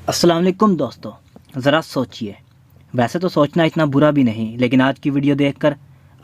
السلام علیکم دوستو، ذرا سوچئے، ویسے تو سوچنا اتنا برا بھی نہیں، لیکن آج کی ویڈیو دیکھ کر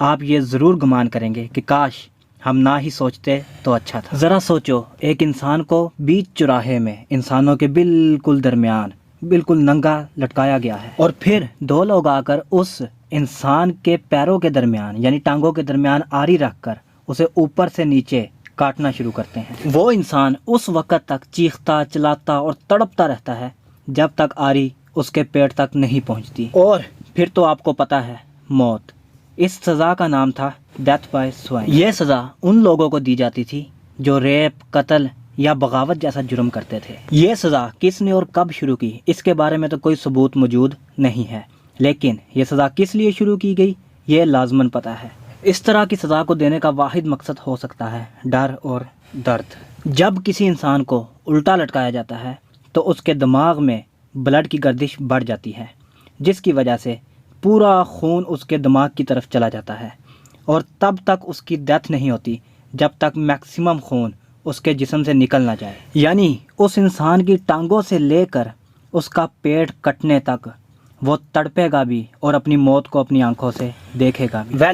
آپ یہ ضرور گمان کریں گے کہ کاش ہم نہ ہی سوچتے تو اچھا تھا۔ ذرا سوچو، ایک انسان کو بیچ چوراہے میں انسانوں کے بالکل درمیان بالکل ننگا لٹکایا گیا ہے، اور پھر دو لوگ آ کر اس انسان کے پیروں کے درمیان یعنی ٹانگوں کے درمیان آری رکھ کر اسے اوپر سے نیچے کاٹنا شروع کرتے ہیں۔ وہ انسان اس وقت تک چیختا چلاتا اور تڑپتا رہتا ہے جب تک آری اس کے پیٹ تک نہیں پہنچتی، اور پھر تو آپ کو پتہ ہے، موت۔ اس سزا کا نام تھا ڈیتھ بائی سوائن۔ یہ سزا ان لوگوں کو دی جاتی تھی جو ریپ، قتل یا بغاوت جیسا جرم کرتے تھے۔ یہ سزا کس نے اور کب شروع کی، اس کے بارے میں تو کوئی ثبوت موجود نہیں ہے، لیکن یہ سزا کس لیے شروع کی گئی یہ لازماً پتہ ہے۔ اس طرح کی سزا کو دینے کا واحد مقصد ہو سکتا ہے ڈر اور درد۔ جب کسی انسان کو الٹا لٹکایا جاتا ہے تو اس کے دماغ میں بلڈ کی گردش بڑھ جاتی ہے، جس کی وجہ سے پورا خون اس کے دماغ کی طرف چلا جاتا ہے، اور تب تک اس کی ڈیتھ نہیں ہوتی جب تک میکسیمم خون اس کے جسم سے نکل نہ جائے، یعنی اس انسان کی ٹانگوں سے لے کر اس کا پیٹ کٹنے تک وہ تڑپے گا بھی اور اپنی موت کو اپنی آنکھوں سے دیکھے گا بھی۔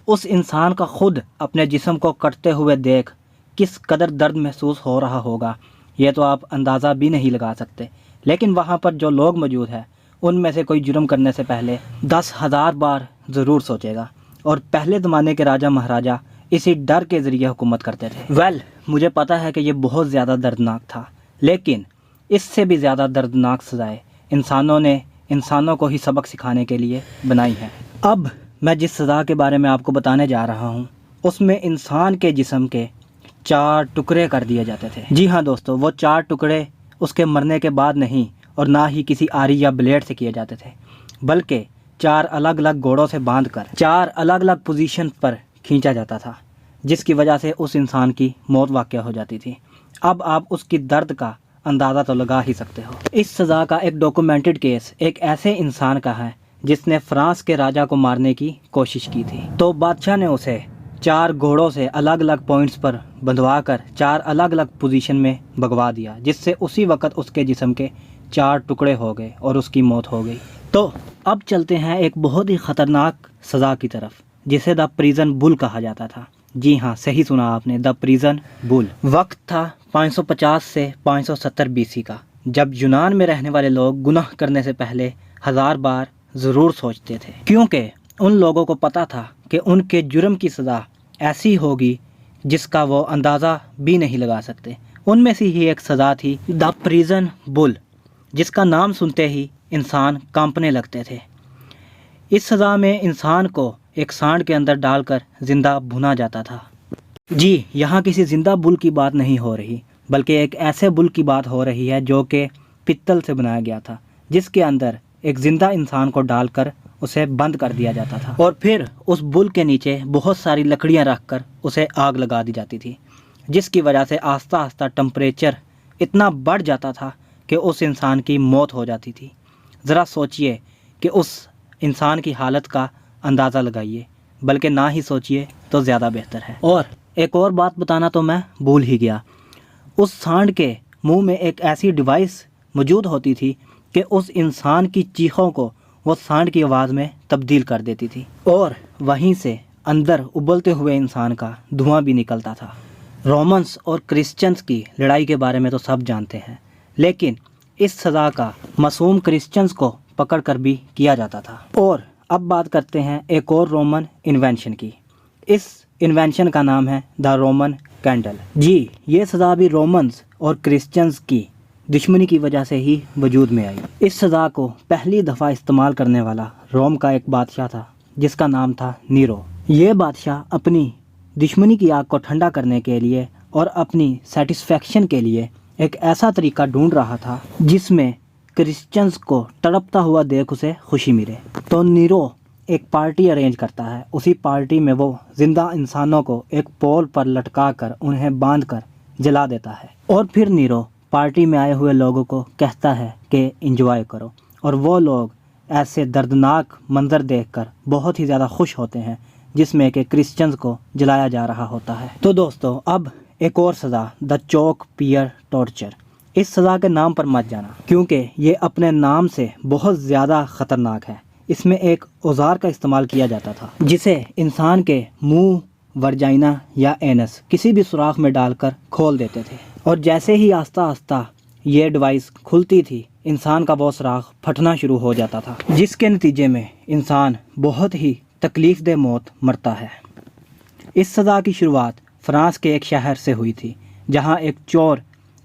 اس انسان کا خود اپنے جسم کو کٹتے ہوئے دیکھ کس قدر درد محسوس ہو رہا ہوگا یہ تو آپ اندازہ بھی نہیں لگا سکتے، لیکن وہاں پر جو لوگ موجود ہیں ان میں سے کوئی جرم کرنے سے پہلے 10,000 بار ضرور سوچے گا، اور پہلے زمانے کے راجہ مہاراجہ اسی ڈر کے ذریعے حکومت کرتے تھے۔ مجھے پتہ ہے کہ یہ بہت زیادہ دردناک تھا، لیکن اس سے بھی زیادہ دردناک سزائیں انسانوں نے انسانوں کو ہی سبق سکھانے کے لیے بنائی ہیں۔ اب میں جس سزا کے بارے میں آپ کو بتانے جا رہا ہوں اس میں انسان کے جسم کے 4 ٹکڑے کر دیے جاتے تھے۔ جی ہاں دوستو، وہ 4 ٹکڑے اس کے مرنے کے بعد نہیں اور نہ ہی کسی آری یا بلیڈ سے کیے جاتے تھے، بلکہ 4 الگ الگ گھوڑوں سے باندھ کر 4 الگ الگ پوزیشن پر کھینچا جاتا تھا، جس کی وجہ سے اس انسان کی موت واقع ہو جاتی تھی۔ اب آپ اس کی درد کا اندازہ تو لگا ہی سکتے ہو۔ اس سزا کا ایک ڈاکومنٹڈ کیس ایک ایسے انسان کا ہے جس نے فرانس کے راجہ کو مارنے کی کوشش کی تھی، تو بادشاہ نے اسے 4 گھوڑوں سے الگ الگ پوائنٹس پر بندھوا کر 4 الگ الگ پوزیشن میں بگوا دیا، جس سے اسی وقت اس کے جسم کے 4 ٹکڑے ہو گئے اور اس کی موت ہو گئی۔ تو اب چلتے ہیں ایک بہت ہی خطرناک سزا کی طرف جسے دا پریزن بل کہا جاتا تھا۔ جی ہاں، صحیح سنا آپ نے، دا پریزن بل۔ وقت تھا 550 سے 570 BC کا، جب یونان میں رہنے والے لوگ گناہ کرنے سے پہلے 1000 بار ضرور سوچتے تھے، کیونکہ ان لوگوں کو پتہ تھا کہ ان کے جرم کی سزا ایسی ہوگی جس کا وہ اندازہ بھی نہیں لگا سکتے۔ ان میں سے ہی ایک سزا تھی دا پریزن بل، جس کا نام سنتے ہی انسان کانپنے لگتے تھے۔ اس سزا میں انسان کو ایک سانڈ کے اندر ڈال کر زندہ بھونا جاتا تھا۔ جی، یہاں کسی زندہ بل کی بات نہیں ہو رہی، بلکہ ایک ایسے بل کی بات ہو رہی ہے جو کہ پتل سے بنایا گیا تھا، جس کے اندر ایک زندہ انسان کو ڈال کر اسے بند کر دیا جاتا تھا، اور پھر اس بل کے نیچے بہت ساری لکڑیاں رکھ کر اسے آگ لگا دی جاتی تھی، جس کی وجہ سے آہستہ آہستہ ٹمپریچر اتنا بڑھ جاتا تھا کہ اس انسان کی موت ہو جاتی تھی۔ ذرا سوچئے کہ اس انسان کی حالت کا اندازہ لگائیے، بلکہ نہ ہی سوچئے تو زیادہ بہتر ہے۔ اور ایک اور بات بتانا تو میں بھول ہی گیا، اس سانڈ کے منہ میں ایک ایسی ڈیوائس موجود ہوتی تھی کہ اس انسان کی چیخوں کو وہ سانڈ کی آواز میں تبدیل کر دیتی تھی، اور وہیں سے اندر ابلتے ہوئے انسان کا دھواں بھی نکلتا تھا۔ رومنس اور کرسچنز کی لڑائی کے بارے میں تو سب جانتے ہیں، لیکن اس سزا کا معصوم کرسچنز کو پکڑ کر بھی کیا جاتا تھا۔ اور اب بات کرتے ہیں ایک اور رومن انوینشن کی۔ اس انوینشن کا نام ہے دا رومن کینڈل۔ جی، یہ سزا بھی رومنز اور کرسچنز کی دشمنی کی وجہ سے ہی وجود میں آئی۔ اس سزا کو پہلی دفعہ استعمال کرنے والا روم کا ایک بادشاہ تھا جس کا نام تھا نیرو۔ یہ بادشاہ اپنی دشمنی کی آگ کو ٹھنڈا کرنے کے لیے اور اپنی سیٹسفیکشن کے لیے ایک ایسا طریقہ ڈھونڈ رہا تھا جس میں کرسچنز کو تڑپتا ہوا دیکھ اسے خوشی ملے۔ تو نیرو ایک پارٹی ارینج کرتا ہے، اسی پارٹی میں وہ زندہ انسانوں کو ایک پول پر لٹکا کر انہیں باندھ کر جلا دیتا ہے، اور پھر نیرو پارٹی میں آئے ہوئے لوگوں کو کہتا ہے کہ انجوائے کرو، اور وہ لوگ ایسے دردناک منظر دیکھ کر بہت ہی زیادہ خوش ہوتے ہیں جس میں کہ کرسچنز کو جلایا جا رہا ہوتا ہے۔ تو دوستو، اب ایک اور سزا دا چوک پیئر ٹارچر۔ اس سزا کے نام پر مت جانا، کیونکہ یہ اپنے نام سے بہت زیادہ خطرناک ہے۔ اس میں ایک اوزار کا استعمال کیا جاتا تھا جسے انسان کے منہ، ورجائنا یا اینس کسی بھی سوراخ میں ڈال کر کھول دیتے تھے، اور جیسے ہی آہستہ آہستہ یہ ڈیوائس کھلتی تھی انسان کا وہ سوراخ پھٹنا شروع ہو جاتا تھا، جس کے نتیجے میں انسان بہت ہی تکلیف دہ موت مرتا ہے۔ اس سزا کی شروعات فرانس کے ایک شہر سے ہوئی تھی، جہاں ایک چور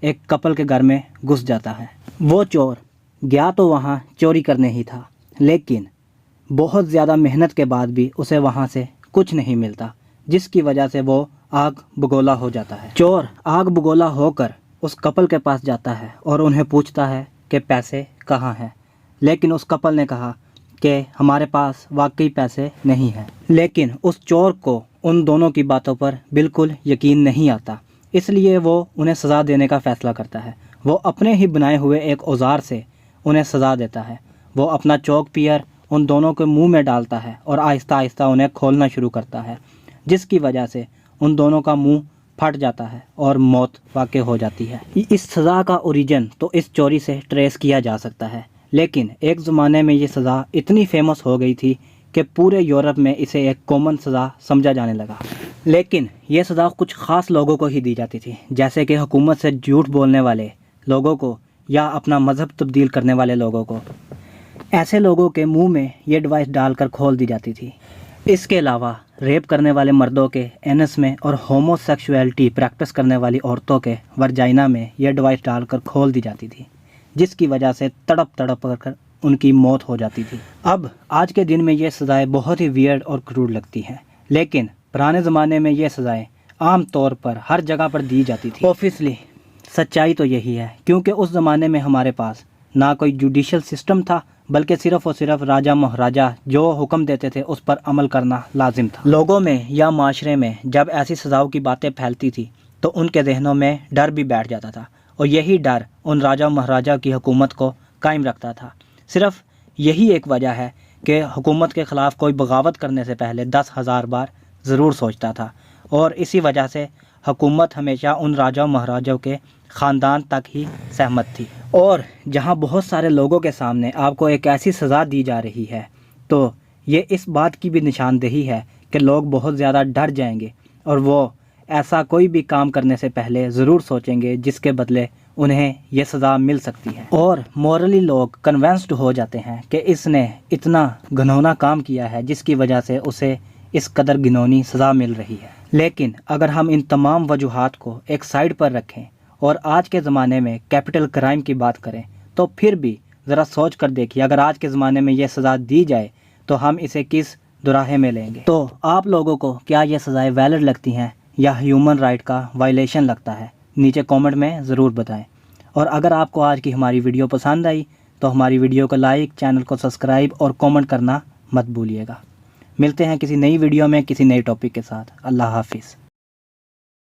ایک کپل کے گھر میں گھس جاتا ہے۔ وہ چور گیا تو وہاں چوری کرنے ہی تھا، لیکن بہت زیادہ محنت کے بعد بھی اسے وہاں سے کچھ نہیں ملتا، جس کی وجہ سے وہ آگ بگولا ہو جاتا ہے۔ چور آگ بگولا ہو کر اس کپل کے پاس جاتا ہے اور انہیں پوچھتا ہے کہ پیسے کہاں ہیں، لیکن اس کپل نے کہا کہ ہمارے پاس واقعی پیسے نہیں ہیں۔ لیکن اس چور کو ان دونوں کی باتوں پر بالکل یقین نہیں آتا، اس لیے وہ انہیں سزا دینے کا فیصلہ کرتا ہے۔ وہ اپنے ہی بنائے ہوئے ایک اوزار سے انہیں سزا دیتا ہے۔ وہ اپنا چوک پیئر ان دونوں کے منہ میں ڈالتا ہے اور آہستہ آہستہ انہیں کھولنا شروع کرتا ہے، جس کی وجہ سے ان دونوں کا منہ پھٹ جاتا ہے اور موت واقع ہو جاتی ہے۔ اس سزا کا اوریجن تو اس چوری سے ٹریس کیا جا سکتا ہے، لیکن ایک زمانے میں یہ سزا اتنی فیمس ہو گئی تھی کہ پورے یورپ میں اسے ایک کامن سزا سمجھا جانے لگا۔ لیکن یہ سزا کچھ خاص لوگوں کو ہی دی جاتی تھی، جیسے کہ حکومت سے جھوٹ بولنے والے لوگوں کو یا اپنا مذہب تبدیل کرنے والے لوگوں کو۔ ایسے لوگوں کے منہ میں یہ ڈیوائس ڈال کر کھول دی جاتی تھی۔ اس کے علاوہ ریپ کرنے والے مردوں کے اینس میں اور ہومو سیکشویلٹی پریکٹس کرنے والی عورتوں کے ورجائنا میں یہ ڈیوائس ڈال کر کھول دی جاتی تھی، جس کی وجہ سے تڑپ تڑپ کر ان کی موت ہو جاتی تھی۔ اب آج کے دن میں یہ سزائیں بہت ہی ویئرڈ اور کروڈ لگتی ہیں، لیکن پرانے زمانے میں یہ سزائیں عام طور پر ہر جگہ پر دی جاتی تھی۔ اوبویسلی سچائی تو یہی ہے، کیونکہ اس زمانے میں ہمارے پاس نہ کوئی جوڈیشل سسٹم تھا، بلکہ صرف اور صرف راجہ مہاراجہ جو حکم دیتے تھے اس پر عمل کرنا لازم تھا۔ لوگوں میں یا معاشرے میں جب ایسی سزاؤں کی باتیں پھیلتی تھی تو ان کے ذہنوں میں ڈر بھی بیٹھ جاتا تھا، اور یہی ڈر ان راجہ مہاراجہ کی حکومت کو قائم رکھتا تھا۔ صرف یہی ایک وجہ ہے کہ حکومت کے خلاف کوئی بغاوت کرنے سے پہلے 10,000 بار ضرور سوچتا تھا، اور اسی وجہ سے حکومت ہمیشہ ان راجہ مہاراجوں کے خاندان تک ہی سہمت تھی۔ اور جہاں بہت سارے لوگوں کے سامنے آپ کو ایک ایسی سزا دی جا رہی ہے تو یہ اس بات کی بھی نشاندہی ہے کہ لوگ بہت زیادہ ڈر جائیں گے، اور وہ ایسا کوئی بھی کام کرنے سے پہلے ضرور سوچیں گے جس کے بدلے انہیں یہ سزا مل سکتی ہے۔ اور مورلی لوگ کنونسڈ ہو جاتے ہیں کہ اس نے اتنا گھنونا کام کیا ہے جس کی وجہ سے اسے اس قدر گھنونی سزا مل رہی ہے۔ لیکن اگر ہم ان تمام وجوہات کو ایک سائڈ پر رکھیں اور آج کے زمانے میں کیپٹل کرائم کی بات کریں تو پھر بھی ذرا سوچ کر دیکھیے، اگر آج کے زمانے میں یہ سزا دی جائے تو ہم اسے کس دوراہے میں لیں گے۔ تو آپ لوگوں کو کیا یہ سزائیں ویلڈ لگتی ہیں یا ہیومن رائٹ کا وائلیشن لگتا ہے؟ نیچے کامنٹ میں ضرور بتائیں۔ اور اگر آپ کو آج کی ہماری ویڈیو پسند آئی تو ہماری ویڈیو کو لائک، چینل کو سبسکرائب اور کامنٹ کرنا مت بھولیے گا۔ ملتے ہیں کسی نئی ویڈیو میں کسی نئے ٹاپک کے ساتھ۔ اللہ حافظ۔